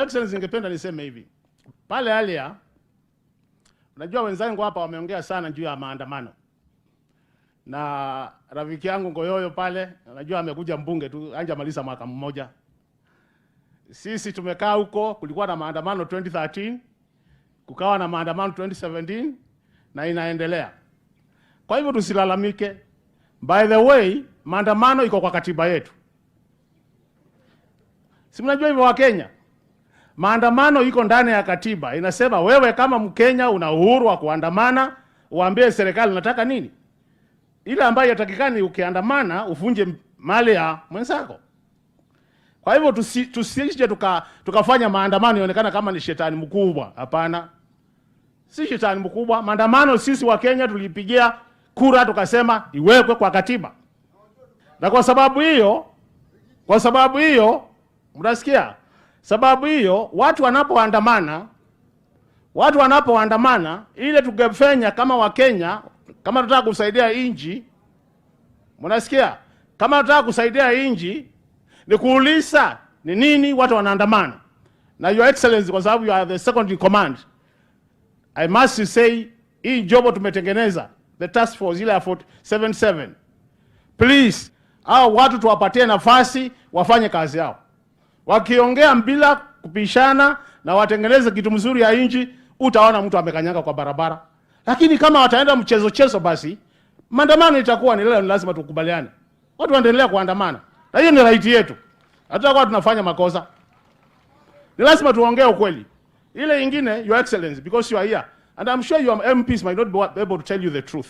Excellency, ningependa niseme hivi. Pale alia, unajua wenzangu hapa wameongea sana juu ya maandamano. Na rafiki yangu Ngoyoyo pale, unajua amekuja mbunge tu, hajamaliza mwaka mmoja. Sisi tumekaa huko, kulikuwa na maandamano 2013, kukawa na maandamano 2017 na inaendelea. Kwa hivyo tusilalamike. By the way, maandamano iko kwa katiba yetu. Si mnajua hivyo wa Kenya? Maandamano iko ndani ya katiba. Inasema wewe kama Mkenya una uhuru wa kuandamana, uambie serikali unataka nini. Ile ambayo yatakikani ukiandamana uvunje mali ya mwenzako. Kwa hivyo tusije tukafanya maandamano ionekana kama ni shetani mkubwa. Hapana. Si shetani mkubwa. Maandamano sisi wa Kenya tulipigia kura tukasema iwekwe kwa katiba. Na kwa sababu hiyo mnasikia? Sababu hiyo watu wanapoandamana ile tungefanya kama wa Kenya, kama tunataka kusaidia inji, mnasikia? Kama tunataka kusaidia inji ni kuuliza ni nini watu wanaandamana. Na Your Excellency, kwa sababu you are the second in command, I must say hii jobo tumetengeneza, the task force ile ya 477. Please, hao watu tuwapatie nafasi wafanye kazi yao. Wakiongea bila kupishana na watengeneze kitu mzuri ya inji, utaona mtu amekanyanga kwa barabara. Lakini kama wataenda mchezo basi, maandamano itakuwa ni leo, lazima tukubaliane. Watu waendelea kuandamana. Na hiyo ni right yetu. Hata kwa tunafanya makosa, ni lazima tuongee ukweli. Ile nyingine, Your Excellency, because you are here and I'm sure your MPs might not be able to tell you the truth.